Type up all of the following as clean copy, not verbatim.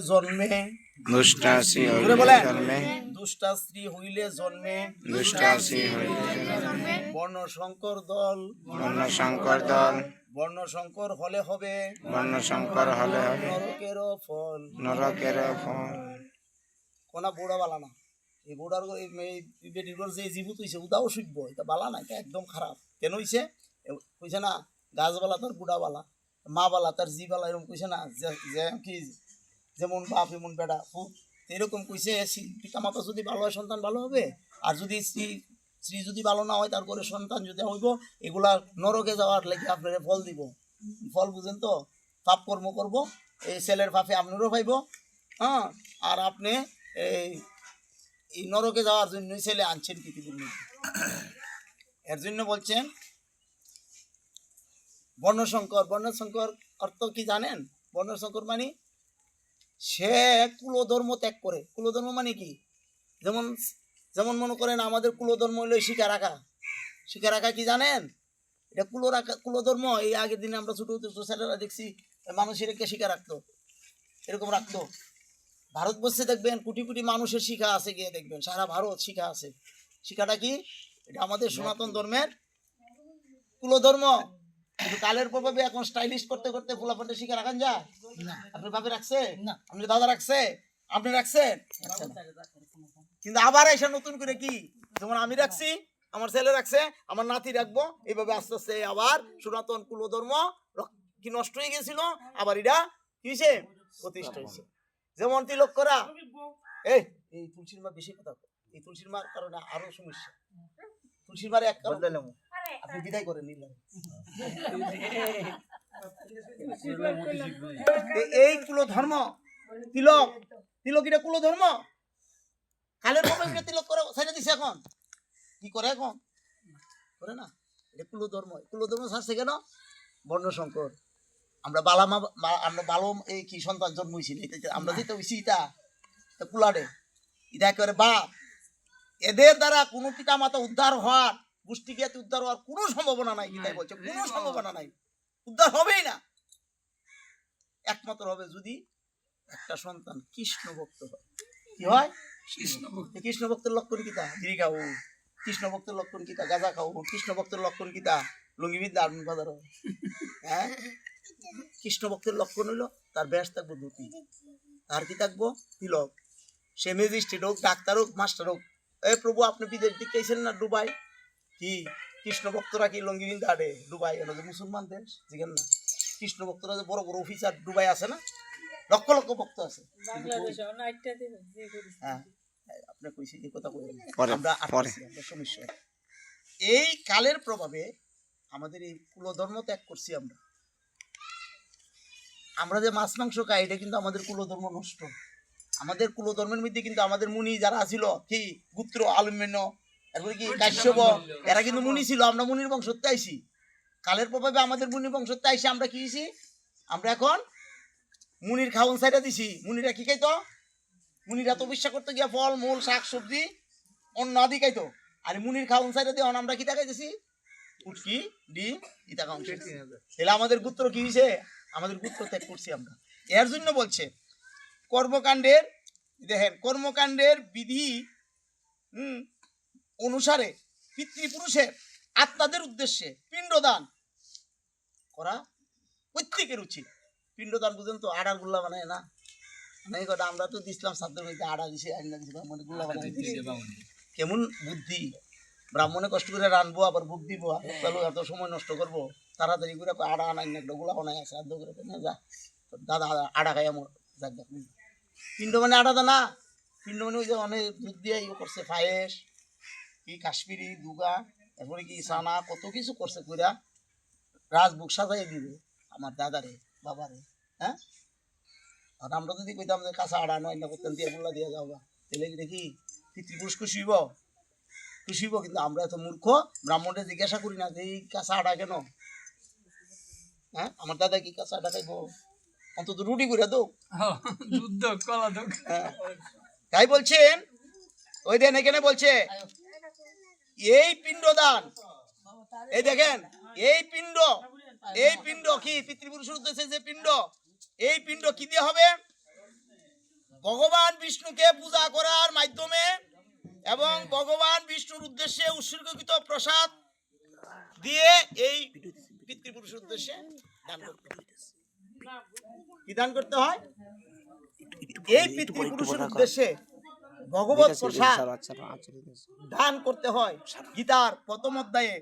জন্মে দুষ্টা শ্রী জোরে হইলে বলেন। জন্মে দুষ্টা স্ত্রী হইলে জন্মে দুষ্টা শ্রী হইলে জন্মে বর্ণশঙ্কর দল বর্ণশঙ্কর দল বর্ণশঙ্কর হলে হবে বর্ণশঙ্কর হলে হবে নরকেরও ফল। নরকের ফল। কোনা বুড়া বালা না এই বুড়ার বেটির যে জীবুত হইছে উদাও শিখব এটা বালা না, এটা একদম খারাপ। কেন হইছে কইছে না গাছবালা তার বুড়া বালা, মা বালা তার জি বালা, এরকম কইছে না যে কি যেমন বাপ এমন বেড়া খুব এরকম কইছে। পিতা মাতা যদি ভালো হয় সন্তান ভালো হবে, আর যদি স্ত্রী যদি ভালো না হয় তার করে সন্তান যদি হইব, এগুলা নরকে যাওয়ার লাগে আপনারা ফল দিব। ফল বুঝেন তো? পাপ কর্ম করব, এই ছেলের পাপে আপনারও পাইব, হ্যাঁ, আর আপনি এই নরকে যাওয়ার জন্য ছেলে আনছেন পৃথিবীর মধ্যে। এর জন্য বলছেন বর্ণশঙ্কর। বর্ণশঙ্কর অর্থ কি জানেন? বর্ণশঙ্কর মানে সে কুলধর্ম ত্যাগ করে। কুলধর্ম মানে কি? যেমন যেমন মনে করেন আমাদের কুলধর্ম হইল শিখা রাখা। শিখা রাখা কি জানেন? এটা কুলধর্ম। এই আগের দিনে আমরা ছোট ছোট ছেলেরা দেখছি মানুষের কে শিখা রাখতো, এরকম রাখতো। ভারতবর্ষে দেখবেন কোটি কোটি মানুষের শিখা আছে, গিয়ে দেখবেন সারা ভারত শিখা আছে। শিখাটা কি? এটা আমাদের সনাতন ধর্মের কুলধর্ম। কিন্তু কালের প্রভাবে এখন স্টাইলিশ করতে করতে ফুলাফাটে শিখা রাখান যায় না। আপনার বাপে রাখছে না, আপনার দাদা রাখছে, আপনি রাখছেন, কিন্তু আবার এসে নতুন করে কি, যেমন আমি রাখছি, আমার ছেলে রাখছে, আমার নাতি রাখবো, এইভাবে আস্তে আস্তে আবার সনাতন কুলধর্ম কি নষ্ট হয়ে গেছিল, আবার এটা কি হয়েছে? প্রতিষ্ঠা হয়েছে। যেমন তিলক করা, এই তুলসীর মা বেশি কথা, এই তুলসীর মার কারণে আরো সমস্যা। তুলসীর মারে এক কারণ আপনি বিদায় করে নিলেন। এই কুলধর্ম তিলক, তিলক এটা কুলধর্ম। কালের প্রভাবে তিলক করে ছেড়ে দিছে, এখন কি করে? এখন করে না, এটা কুলধর্ম। কুলধর্ম ছাড়ছে কেন? বর্ণশঙ্কর। আমরা বালামা, আমরা বালো এই কি সন্তান জন্ম হয়েছিল, আমরা যেটা হয়েছি এটা কুলাডে, এটা একেবারে বাপ। এদের দ্বারা কোনো পিতা মাতা উদ্ধার হওয়ার, গোষ্ঠী জ্ঞাতি উদ্ধার হওয়ার কোনো সম্ভাবনা নাই। গীতায় বলছে কোনো সম্ভাবনা নাই, উদ্ধার হবেই না। একমাত্র হবে যদি একটা সন্তান কৃষ্ণ ভক্ত হয়। কি হয়? কৃষ্ণ ভক্তের লক্ষণ কিতা? বিড়ি খাও, কৃষ্ণ ভক্তের লক্ষণ কিতা? গাঁজা খাও, কৃষ্ণ ভক্তের লক্ষণ কিতা? লুঙ্গিবিদ্যা আর্মি বাজার। হ্যাঁ, কৃষ্ণ ভক্তের লক্ষণ হইলো তার ব্যাস থাকবো ধুতি, তার কি থাকবো? তিলক। সে ম্যাজিস্ট্রেট হোক, ডাক্তার হোক, মাস্টার হোক। এ প্রভু আপনি বিদেশ দিকে আইছেন না দুবাই, কি কৃষ্ণ ভক্তরা কি লঙ্গি বিন্দা আডে? দুবাই এলো যে মুসলমান দেশ, জিজ্ঞেন না। কৃষ্ণ ভক্তরা যে বড় বড় অফিসার দুবাই আছে না, লক্ষ লক্ষ ভক্ত আছে। হ্যাঁ, আপনি কইছি এই কথা কই, আমরা সমস্যা। এই কালের প্রভাবে আমাদের এই কুলধর্ম ত্যাগ করছি আমরা। আমরা যে মাছ মাংস খাই, এটা কিন্তু আমাদের কুলধর্ম নষ্ট। আমাদের কুলধর্মের মধ্যে কিন্তু আমাদের মুনি যারা ছিল, কি গুত্র, আলুমিন্য, এরপরে কি কাশ্যপ, এরা কিন্তু মুনি ছিল। আমরা মুনির বংশতে আইছি। কালের প্রভাবে আমাদের মুনির বংশতে আইসি, আমরা কি হইছি? আমরা এখন মুনির খাওয়ান সাইডা দিছি। মুনিরা কি খাইতো? মুনিরা তো বিশ্বাস করতে গিয়া ফল মূল শাক সবজি অন্য আদি খাইতো। আর মুনির খাওয়ান সাইডা দিয়ে আমরা কি খাইতেছি? উটকি, ডিম, ইটা খাওয়ান। তাহলে আমাদের গোত্র কি হয়েছে? আমাদের গোত্র ত্যাগ করছি আমরা। এর জন্য বলছে কর্মকাণ্ডের, দেখেন কর্মকাণ্ডের বিধি অনুসারে পিতৃপুরুষের আত্মাদের উদ্দেশ্যে পিণ্ডদান করা প্রত্যেকের উচিত। পিণ্ডদান বুঝেন তো? আড়ার গুল্লা বানায় না, আমরা তো দিছিলাম ছাত্রের মধ্যে আড়া দিছে, মানে গুল্লা বানায় কেমন বুদ্ধি। ব্রাহ্মণে কষ্ট করে রানবো, আবার বুক দিব, এত সময় নষ্ট করবো, তাড়াতাড়ি করে আড়া আনাই না, একটা গুলা বানায় আছে, আদ্য করে যা দাদা আড়া খাই আমার যাক। পিণ্ড মানে আড়া দা না, পিণ্ড মানে ওই যে অনেক দুধ দিয়ে ইয়ে করছে, পায়েস, কি কাশ্মীরি দুগা, তারপরে কি সানা, কত কিছু করছে কইরা রাজবুক সাজাই দিবে আমার দাদারে বাবারে। হ্যাঁ, আর আমরা যদি কইতাম যে কাঁচা আড়া নয় না করতেন, দিয়ে গুলা দিয়ে যাওয়া, তাহলে দেখি পিতৃপুরুষ খুশি হইব, খুশি হইব। কিন্তু আমরা এত মূর্খ, ব্রাহ্মণে জিজ্ঞাসা করি না যে এই কাঁচা আড়া কেন। হ্যাঁ, আমার দাদা কি কাঁচা আড়া খাইব? অন্তত রুটি করে দো, তাই বলছেন। ওই দেন এখানে বলছে এই পিণ্ডদান, এই দেখেন এই পিণ্ড কি পিতৃপুরুষের উদ্দেশ্যে যে পিণ্ড, এই পিণ্ড কি দিয়ে হবে? ভগবান বিষ্ণুকে পূজা করার মাধ্যমে এবং ভগবান বিষ্ণুর উদ্দেশ্যে উৎসর্গীকৃত প্রসাদ দিয়ে এই পিতৃপুরুষের উদ্দেশ্যে দান করতে হয়। কি দান করতে হয়? এই পিতৃপুরুষের উদ্দেশ্যে ভগবত প্রসাদ দান করতে হয়। গীতার প্রথম অধ্যায়ে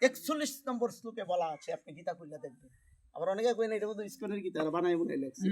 41 নম্বর শ্লোকে বলা আছে, আপনি গীতা খুলে দেখবেন। আবার অনেকে কই না এটা বোধহয় ইস্কনের গীতা বানায় মনে লেখছে।